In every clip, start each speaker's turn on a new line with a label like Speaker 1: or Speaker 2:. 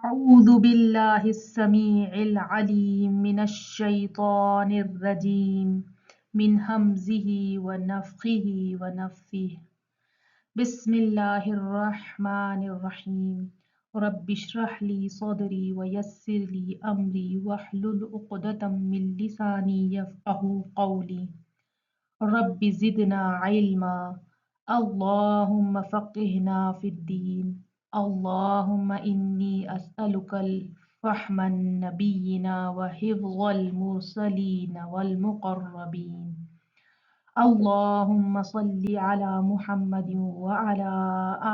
Speaker 1: أعوذ بالله السميع العليم من الشيطان الرجيم من همزه ونفخه ونفثه بسم الله الرحمن الرحيم رب اشرح لي صدري ويسر لي أمري واحلل عقدة من لساني يفقه قولي رب زدنا علما اللهم فقهنا في الدين اللهم إني أسألك الفهم النبيين وحفظ المرسلين والمقربين اللهم صل على محمد وعلى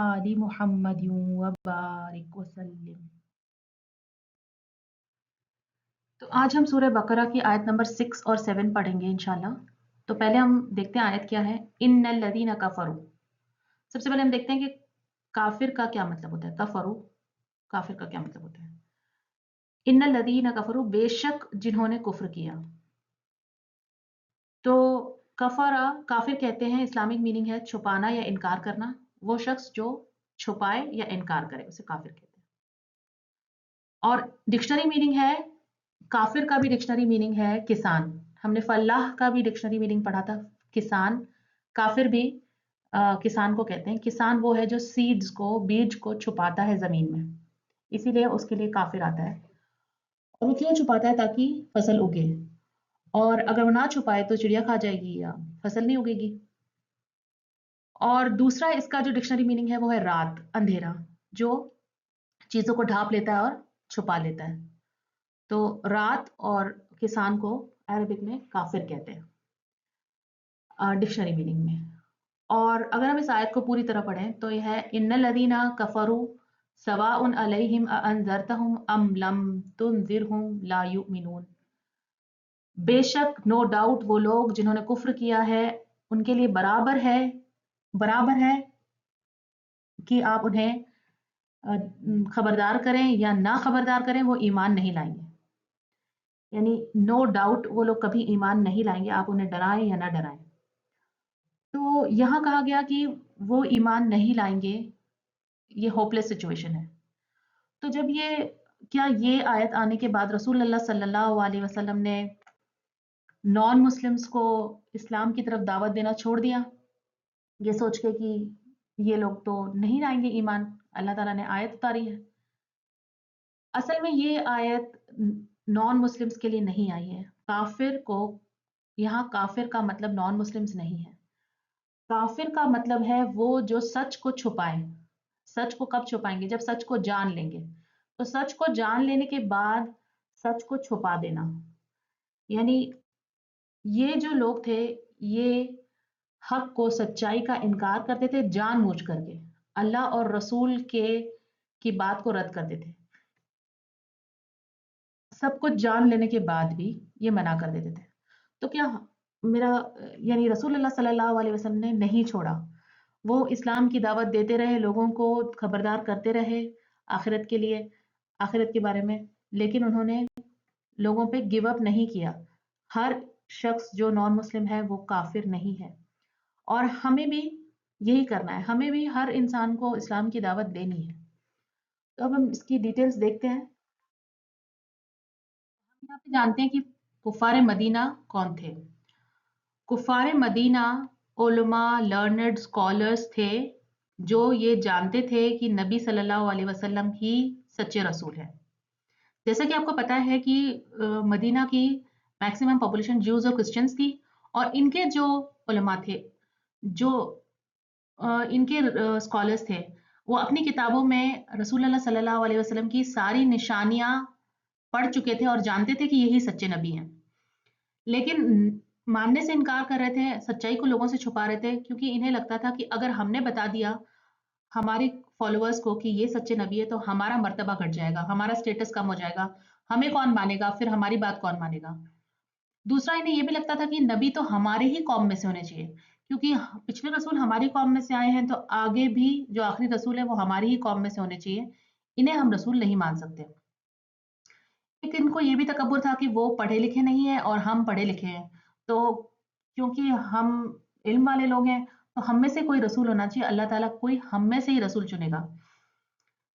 Speaker 1: آل محمد وبارك وسلم. تو آج ہم سورہ بقرہ کی آیت نمبر 6 اور 7 پڑھیں گے انشاءاللہ. تو پہلے ہم دیکھتے ہیں آیت کیا ہے. ان الذین کفروا. سب سے پہلے ہم دیکھتے ہیں کہ کافر کا کیا مطلب ہوتا ہے. کفروا کافر کا کیا مطلب ہوتا ہے. ان الذین کفروا بے شک جنہوں نے کفر کیا. تو کفرا کافر کہتے ہیں اسلامک میننگ ہے چھپانا یا انکار کرنا. وہ شخص جو چھپائے یا انکار کرے اسے کافر کہتے ہیں. اور ڈکشنری میننگ ہے کافر کا بھی ڈکشنری میننگ ہے کسان. ہم نے فلاح کا بھی ڈکشنری میننگ پڑھا تھا کسان. کافر بھی کسان کو کہتے ہیں. کسان وہ ہے جو سیڈز کو بیج کو چھپاتا ہے زمین میں, اسی لیے اس کے لیے کافر آتا ہے. اور وہ کیوں چھپاتا ہے؟ تاکہ فصل اگے, اور اگر وہ نہ چھپائے تو چڑیا کھا جائے گی یا فصل نہیں اگے گی. اور دوسرا اس کا جو ڈکشنری میننگ ہے وہ ہے رات, اندھیرا, جو چیزوں کو ڈھانپ لیتا ہے اور چھپا لیتا ہے. تو رات اور کسان کو عربک میں کافر کہتے ہیں ڈکشنری میننگ میں. اور اگر ہم اس آیت کو پوری طرح پڑھیں تو یہ ہے ان الذین کفروا سواء علیہم اانذرتہم ام لم تنذرہم لا یؤمنون. بے شک نو ڈاؤٹ وہ لوگ جنہوں نے کفر کیا ہے ان کے لیے برابر ہے کہ آپ انہیں خبردار کریں یا نہ خبردار کریں, وہ ایمان نہیں لائیں گے. یعنی نو ڈاؤٹ وہ لوگ کبھی ایمان نہیں لائیں گے, آپ انہیں ڈرائیں یا نہ ڈرائیں. تو یہاں کہا گیا کہ وہ ایمان نہیں لائیں گے, یہ ہوپلیس سچویشن ہے. تو جب یہ آیت آنے کے بعد رسول اللہ صلی اللہ علیہ وسلم نے نان مسلمز کو اسلام کی طرف دعوت دینا چھوڑ دیا, یہ سوچ کے کہ یہ لوگ تو نہیں لائیں گے ایمان, اللہ تعالیٰ نے آیت اتاری ہے. اصل میں یہ آیت نان مسلمز کے لیے نہیں آئی ہے. کافر کو یہاں کافر کا مطلب نان مسلمز نہیں ہے. کافر کا مطلب ہے وہ جو سچ کو چھپائے. سچ کو کب چھپائیں گے؟ جب سچ کو جان لیں گے. تو سچ کو جان لینے کے بعد سچ کو چھپا دینا, یعنی یہ جو لوگ تھے یہ حق کو, سچائی کا انکار کرتے تھے جان بوجھ کر کے, اللہ اور رسول کی بات کو رد کرتے تھے. سب کچھ جان لینے کے بعد بھی یہ منع کر دیتے تھے. تو کیا یعنی رسول اللہ صلی اللہ علیہ وسلم نے نہیں چھوڑا, وہ اسلام کی دعوت دیتے رہے, لوگوں کو خبردار کرتے رہے آخرت کے لیے, آخرت کے بارے میں, لیکن انہوں نے لوگوں پہ گیو اپ نہیں کیا. ہر شخص جو نان مسلم ہے وہ کافر نہیں ہے, اور ہمیں بھی یہی کرنا ہے, ہمیں بھی ہر انسان کو اسلام کی دعوت دینی ہے. تو اب ہم اس کی ڈیٹیلز دیکھتے ہیں. ہم یہاں پہ جانتے ہیں کہ کفار مدینہ کون تھے. کفار مدینہ علماء, لرنڈ اسکالرز تھے جو یہ جانتے تھے کہ نبی صلی اللہ علیہ وسلم ہی سچے رسول ہیں. جیسا کہ آپ کو پتا ہے کہ مدینہ کی میکسیمم پاپولیشن جوز اور کرسچنز تھی, اور ان کے جو علماء تھے, جو ان کے اسکالرز تھے, وہ اپنی کتابوں میں رسول اللہ صلی اللہ علیہ وسلم کی ساری نشانیاں پڑھ چکے تھے اور جانتے تھے کہ یہی سچے نبی ہیں, لیکن ماننے سے انکار کر رہے تھے, سچائی کو لوگوں سے چھپا رہے تھے, کیونکہ انہیں لگتا تھا کہ اگر ہم نے بتا دیا ہمارے فالوورز کو کہ یہ سچے نبی ہے تو ہمارا مرتبہ گھٹ جائے گا, ہمارا سٹیٹس کم ہو جائے گا, ہمیں کون مانے گا, پھر ہماری بات کون مانے گا. دوسرا انہیں یہ بھی لگتا تھا کہ نبی تو ہمارے ہی قوم میں سے ہونے چاہیے, کیونکہ پچھلے رسول ہماری قوم میں سے آئے ہیں تو آگے بھی جو آخری رسول ہے وہ ہماری ہی قوم میں سے ہونے چاہیے, انہیں ہم رسول نہیں مان سکتے. لیکن ان کو یہ بھی تکبر تھا کہ وہ پڑھے لکھے نہیں ہیں اور ہم پڑھے لکھے ہیں, تو کیونکہ ہم علم والے لوگ ہیں تو ہم میں سے کوئی رسول ہونا چاہیے, اللہ تعالیٰ کوئی ہم میں سے ہی رسول چنے گا.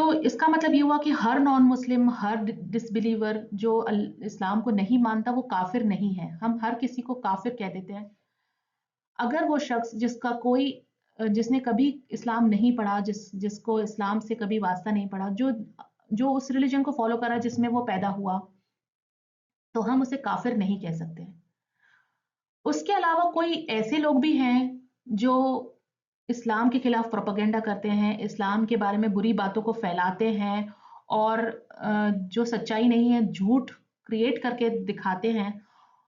Speaker 1: تو اس کا مطلب یہ ہوا کہ ہر نان مسلم، ہر ڈسبلیور جو اسلام کو نہیں مانتا وہ کافر نہیں ہے. ہم ہر کسی کو کافر کہہ دیتے ہیں اگر وہ شخص جس نے کبھی اسلام نہیں پڑھا، جس کو اسلام سے کبھی واسطہ نہیں پڑا، جو اس ریلیجن کو فالو کرا جس میں وہ پیدا ہوا، تو ہم اسے کافر نہیں کہہ سکتے. اس کے علاوہ کوئی ایسے لوگ بھی ہیں جو اسلام کے خلاف پروپیگنڈا کرتے ہیں، اسلام کے بارے میں بری باتوں کو پھیلاتے ہیں اور جو سچائی نہیں ہے جھوٹ کریٹ کر کے دکھاتے ہیں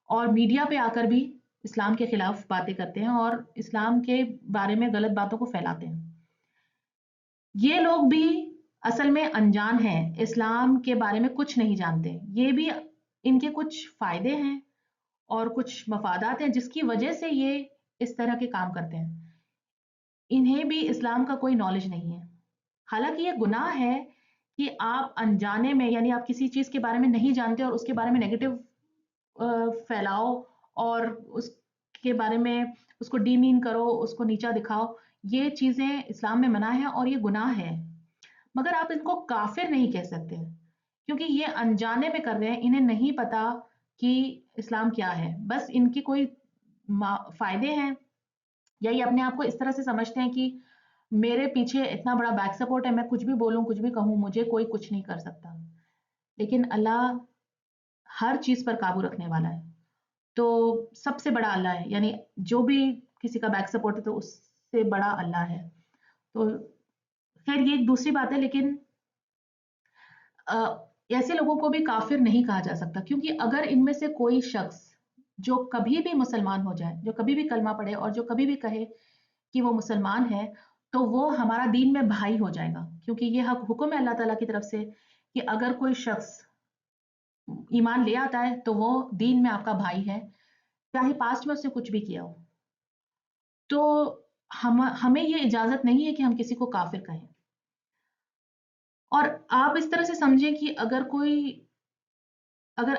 Speaker 1: اور میڈیا پہ آ کر بھی اسلام کے خلاف باتیں کرتے ہیں اور اسلام کے بارے میں غلط باتوں کو پھیلاتے ہیں. یہ لوگ بھی اصل میں انجان ہیں، اسلام کے بارے میں کچھ نہیں جانتے. یہ بھی ان کے کچھ فائدے ہیں اور کچھ مفادات ہیں جس کی وجہ سے یہ اس طرح کے کام کرتے ہیں. انہیں بھی اسلام کا کوئی نالج نہیں ہے. حالانکہ یہ گناہ ہے کہ آپ انجانے میں، یعنی آپ کسی چیز کے بارے میں نہیں جانتے اور اس کے بارے میں نیگیٹو پھیلاؤ اور اس کے بارے میں اس کو ڈیمین کرو، اس کو نیچا دکھاؤ. یہ چیزیں اسلام میں منع ہیں اور یہ گناہ ہے. مگر آپ ان کو کافر نہیں کہہ سکتے کیونکہ یہ انجانے میں کر رہے ہیں، انہیں نہیں پتا کہ اسلام کیا ہے. بس ان کی کوئی فائدے ہیں یا یہ اپنے آپ کو اس طرح سے سمجھتے ہیں کہ میرے پیچھے اتنا بڑا بیک سپورٹ ہے، میں کچھ بھی بولوں، کچھ بھی کہوں، مجھے کوئی کچھ نہیں کر سکتا. لیکن اللہ ہر چیز پر قابو رکھنے والا ہے. تو سب سے بڑا اللہ ہے، یعنی جو بھی کسی کا بیک سپورٹ ہے تو اس سے بڑا اللہ ہے. تو خیر یہ ایک دوسری بات ہے، لیکن ایسے لوگوں کو بھی کافر نہیں کہا جا سکتا کیونکہ اگر ان میں سے کوئی شخص جو کبھی بھی مسلمان ہو جائے، جو کبھی بھی کلمہ پڑھے اور جو کبھی بھی کہے کہ وہ مسلمان ہے، تو وہ ہمارا دین میں بھائی ہو جائے گا. کیونکہ یہ حکم ہے اللہ تعالیٰ کی طرف سے کہ اگر کوئی شخص ایمان لے آتا ہے تو وہ دین میں آپ کا بھائی ہے، چاہے پاسٹ میں اس نے کچھ بھی کیا ہو. تو ہمیں یہ اجازت نہیں ہے کہ ہم کسی کو کافر کہیں. اور آپ اس طرح سے سمجھیں کہ اگر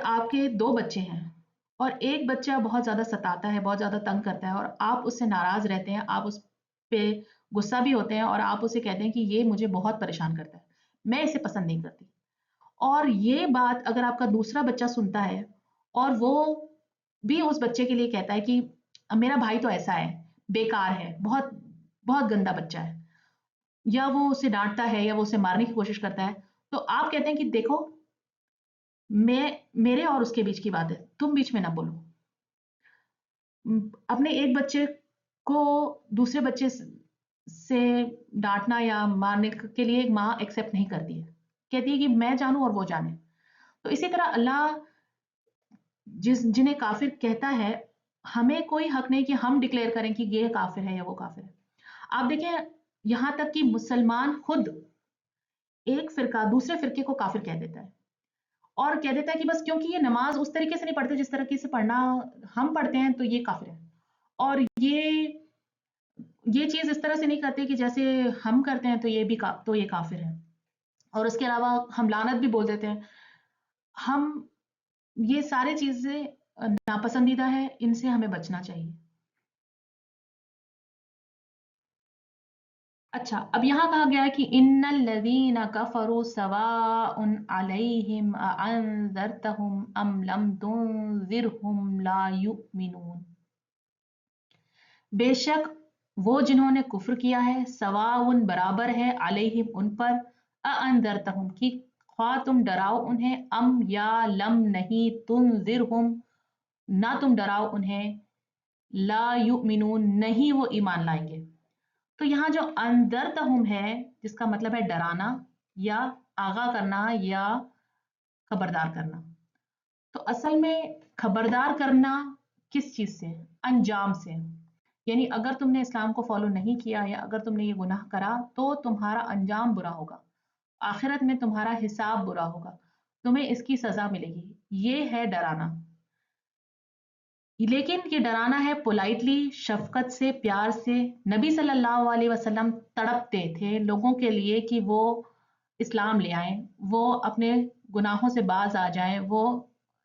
Speaker 1: آپ کے 2 بچے ہیں اور ایک بچہ بہت زیادہ ستاتا ہے، بہت زیادہ تنگ کرتا ہے اور آپ اس سے ناراض رہتے ہیں، آپ اس پہ غصہ بھی ہوتے ہیں اور آپ اسے کہتے ہیں کہ یہ مجھے بہت پریشان کرتا ہے، میں اسے پسند نہیں کرتی. اور یہ بات اگر آپ کا دوسرا بچہ سنتا ہے اور وہ بھی اس بچے کے لیے کہتا ہے کہ میرا بھائی تو ایسا ہے، بیکار ہے، بہت بہت گندا بچہ ہے، یا وہ اسے ڈانٹتا ہے یا وہ اسے مارنے کی کوشش کرتا ہے، تو آپ کہتے ہیں کہ دیکھو میرے اور اس کے بیچ کی بات ہے، تم بیچ میں نہ بولو. اپنے ایک بچے کو دوسرے بچے سے ڈانٹنا یا مارنے کے لیے ایک ماں ایکسیپٹ نہیں کرتی ہے، کہتی ہے کہ میں جانوں اور وہ جانے. تو اسی طرح اللہ جنہیں کافر کہتا ہے، ہمیں کوئی حق نہیں کہ ہم ڈکلیئر کریں کہ یہ کافر ہے یا وہ کافر ہے. آپ دیکھیں یہاں تک کہ مسلمان خود ایک فرقہ دوسرے فرقے کو کافر کہہ دیتا ہے اور کہہ دیتا ہے کہ بس کیونکہ یہ نماز اس طریقے سے نہیں پڑھتے جس طریقے سے پڑھنا ہم پڑھتے ہیں تو یہ کافر ہے. اور یہ چیز اس طرح سے نہیں کرتے کہ جیسے ہم کرتے ہیں تو یہ کافر ہے. اور اس کے علاوہ ہم لعنت بھی بول دیتے ہیں. ہم یہ سارے چیزیں ناپسندیدہ ہے، ان سے ہمیں بچنا چاہیے. اچھا، اب یہاں کہا گیا ہے کہ ان الذین کفروا سواء علیہم اانذرتہم ام لم تنذرہم لا یؤمنون. بے شک وہ جنہوں نے کفر کیا ہے، سواء برابر ہے، علیہم ان پر، اانذرتہم کی خواہ تم ڈراؤ انہیں، ام یا لم نہیں، تنذرہم نہ تم ڈراؤ انہیں، لا یؤمنون نہیں وہ ایمان لائیں گے. تو یہاں جو انذرتہم ہے جس کا مطلب ہے ڈرانا یا آگاہ کرنا یا خبردار کرنا. تو اصل میں خبردار کرنا کس چیز سے؟ انجام سے. یعنی اگر تم نے اسلام کو فالو نہیں کیا یا اگر تم نے یہ گناہ کرا تو تمہارا انجام برا ہوگا، آخرت میں تمہارا حساب برا ہوگا، تمہیں اس کی سزا ملے گی. یہ ہے ڈرانا. لیکن یہ ڈرانا ہے پولائٹلی، شفقت سے، پیار سے. نبی صلی اللہ علیہ وسلم تڑپتے تھے لوگوں کے لیے کہ وہ اسلام لے آئیں، وہ اپنے گناہوں سے باز آ جائیں، وہ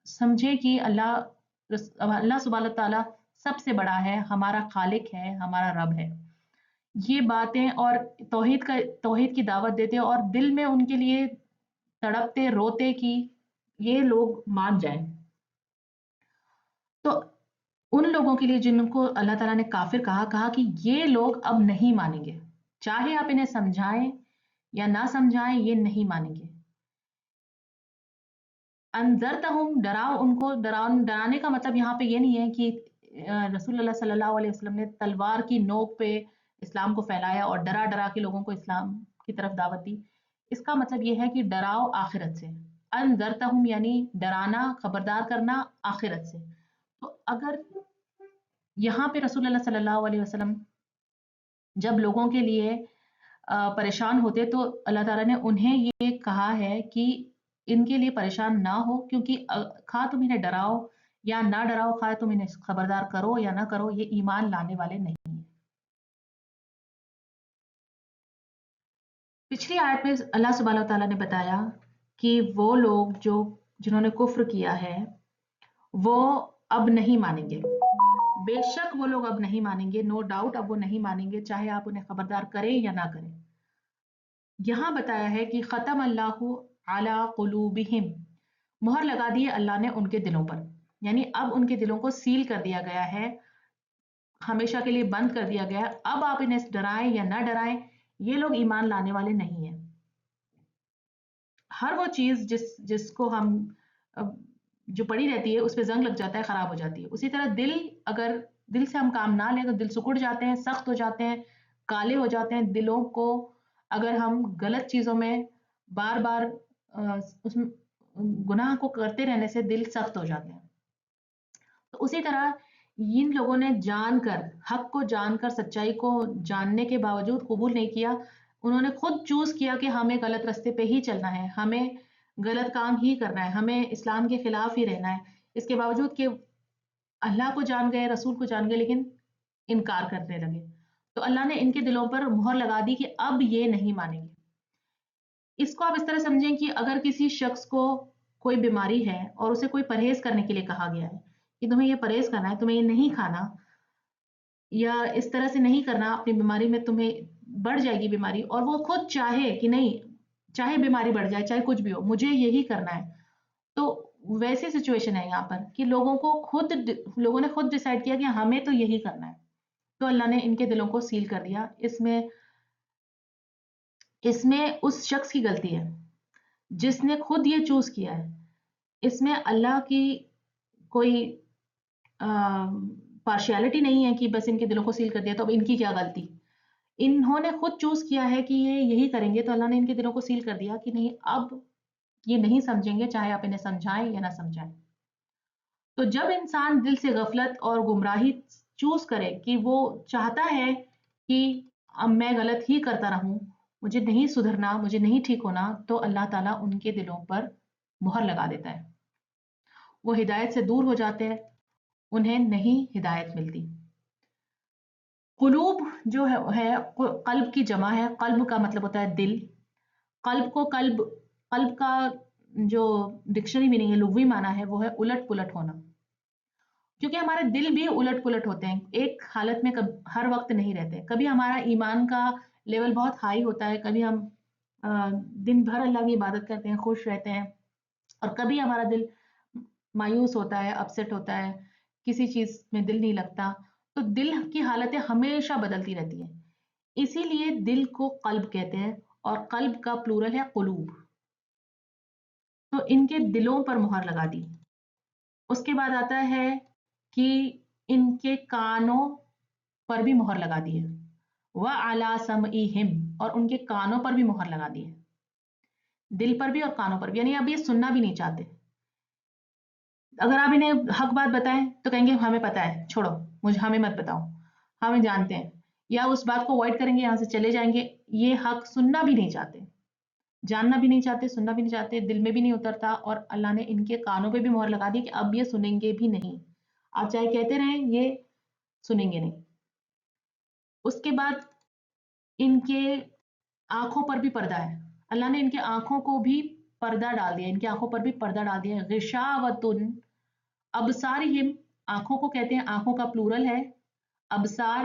Speaker 1: سمجھے کہ اللہ سبحانہ تعالیٰ سب سے بڑا ہے، ہمارا خالق ہے، ہمارا رب ہے. یہ باتیں اور توحید کی دعوت دیتے اور دل میں ان کے لیے تڑپتے روتے کہ یہ لوگ مان جائیں. تو ان لوگوں کے لیے جن کو اللہ تعالیٰ نے کافر کہا کہ یہ لوگ اب نہیں مانیں گے، چاہے آپ انہیں سمجھائیں یا نہ سمجھائیں، یہ نہیں مانیں گے. انذرتہم، ڈراؤ ان کو. ڈرانے کا مطلب یہاں پہ یہ نہیں ہے کہ رسول اللہ صلی اللہ علیہ وسلم نے تلوار کی نوک پہ اسلام کو پھیلایا اور ڈرا ڈرا کے لوگوں کو اسلام کی طرف دعوت دی. اس کا مطلب یہ ہے کہ ڈراؤ آخرت سے. انذرتہم یعنی ڈرانا، خبردار کرنا آخرت سے. تو اگر یہاں پہ رسول اللہ صلی اللہ علیہ وسلم جب لوگوں کے لیے پریشان ہوتے تو اللہ تعالیٰ نے انہیں یہ کہا ہے کہ ان کے لیے پریشان نہ ہو، کیونکہ خواہ تم انہیں ڈراؤ یا نہ ڈراؤ، خواہ تم انہیں خبردار کرو یا نہ کرو، یہ ایمان لانے والے نہیں ہیں. پچھلی آیت میں اللہ سبحانہ وتعالیٰ نے بتایا کہ وہ لوگ جنہوں نے کفر کیا ہے وہ اب نہیں مانیں گے. بے شک وہ لوگ اب نہیں مانیں گے، نو ڈاؤٹ اب وہ نہیں مانیں گے، چاہے آپ انہیں خبردار کریں یا نہ کریں. یہاں بتایا ہے کہ ختم اللہ علی قلوبہم، مہر لگا دی اللہ نے ان کے دلوں پر، یعنی اب ان کے دلوں کو سیل کر دیا گیا ہے، ہمیشہ کے لیے بند کر دیا گیا ہے. اب آپ انہیں ڈرائیں یا نہ ڈرائیں، یہ لوگ ایمان لانے والے نہیں ہیں. ہر وہ چیز جس کو ہم جو پڑی رہتی ہے اس پہ زنگ لگ جاتا ہے، خراب ہو جاتی ہے. اسی طرح اگر دل سے ہم کام نہ لیں تو دل سکڑ جاتے ہیں، سخت ہو جاتے ہیں، کالے ہو جاتے ہیں. دلوں کو اگر ہم غلط چیزوں میں بار بار اس گناہ کو کرتے رہنے سے دل سخت ہو جاتے ہیں. تو اسی طرح ان لوگوں نے جان کر، حق کو جان کر، سچائی کو جاننے کے باوجود قبول نہیں کیا. انہوں نے خود چوز کیا کہ ہمیں غلط رستے پہ ہی چلنا ہے، ہمیں غلط کام ہی کرنا ہے، ہمیں اسلام کے خلاف ہی رہنا ہے. اس کے باوجود کہ اللہ کو جان گئے، رسول کو جان گئے، لیکن انکار کرنے لگے. تو اللہ نے ان کے دلوں پر مہر لگا دی کہ اب یہ نہیں مانیں گے. اس کو آپ اس طرح سمجھیں کہ اگر کسی شخص کو کوئی بیماری ہے اور اسے کوئی پرہیز کرنے کے لیے کہا گیا ہے کہ تمہیں یہ پرہیز کرنا ہے، تمہیں یہ نہیں کھانا یا اس طرح سے نہیں کرنا، اپنی بیماری میں تمہیں بڑھ جائے گی بیماری، اور وہ خود چاہے کہ نہیں، چاہے بیماری بڑھ جائے، چاہے کچھ بھی ہو، مجھے یہی کرنا ہے. تو ویسی سچویشن ہے یہاں پر کہ لوگوں نے خود ڈیسائیڈ کیا کہ ہمیں تو یہی کرنا ہے. تو اللہ نے ان کے دلوں کو سیل کر دیا. اس میں اس شخص کی غلطی ہے جس نے خود یہ چوز کیا ہے. اس میں اللہ کی کوئی پارشیلٹی نہیں ہے کہ بس ان کے دلوں کو سیل کر دیا تو اب ان کی کیا غلطی. انہوں نے خود چوز کیا ہے کہ یہ یہی کریں گے، تو اللہ نے ان کے دلوں کو سیل کر دیا کہ نہیں، اب یہ نہیں سمجھیں گے، چاہے آپ انہیں سمجھائیں یا نہ سمجھائیں. تو جب انسان دل سے غفلت اور گمراہی چوز کرے کہ وہ چاہتا ہے کہ اب میں غلط ہی کرتا رہوں، مجھے نہیں سدھرنا، مجھے نہیں ٹھیک ہونا، تو اللہ تعالیٰ ان کے دلوں پر مہر لگا دیتا ہے. وہ ہدایت سے دور ہو جاتے ہیں، انہیں نہیں ہدایت ملتی. قلوب جو ہے قلب کی جمع ہے. قلب کا مطلب ہوتا ہے دل. قلب کا جو ڈکشنری میننگ ہے، لغوی معنی ہے، وہ ہے الٹ پلٹ ہونا. کیونکہ ہمارے دل بھی الٹ پلٹ ہوتے ہیں، ایک حالت میں ہر وقت نہیں رہتے. کبھی ہمارا ایمان کا لیول بہت ہائی ہوتا ہے، کبھی ہم دن بھر اللہ کی عبادت کرتے ہیں، خوش رہتے ہیں، اور کبھی ہمارا دل مایوس ہوتا ہے، اپسیٹ ہوتا ہے، کسی چیز میں دل نہیں لگتا. تو دل کی حالتیں ہمیشہ بدلتی رہتی ہیں. اسی لیے دل کو قلب کہتے ہیں، اور قلب کا پلورل ہے قلوب. تو ان کے دلوں پر مہر لگا دی. اس کے بعد آتا ہے کہ ان کے کانوں پر بھی مہر لگا دی ہے. وَعَلَىٰ سَمْعِهِمْ، اور ان کے کانوں پر بھی مہر لگا دی ہے. دل پر بھی اور کانوں پر بھی، یعنی اب یہ سننا بھی نہیں چاہتے. اگر آپ انہیں حق بات بتائیں تو کہیں گے ہمیں پتہ ہے، چھوڑو، ہمیں مت بتاؤ، ہمیں جانتے ہیں، یا اس بات کو اوائڈ کریں گے، یہاں سے چلے جائیں گے. یہ حق سننا بھی نہیں چاہتے، جاننا بھی نہیں چاہتے، سننا بھی نہیں چاہتے، دل میں بھی نہیں اترتا. اور اللہ نے ان کے کانوں پہ بھی مہر لگا دی کہ اب یہ سنیں گے بھی نہیں. آپ چاہے کہتے رہیں، یہ سنیں گے نہیں. اس کے بعد ان کے آنکھوں پر بھی پردہ ہے. اللہ نے ان کے آنکھوں کو بھی پردہ ڈال دیا، ان کی آنکھوں پر بھی پردہ ڈال دیا. غشاوتن ابصارہم، آنکھوں کو کہتے ہیں، آنکھوں کا پلورل ہے. ابصار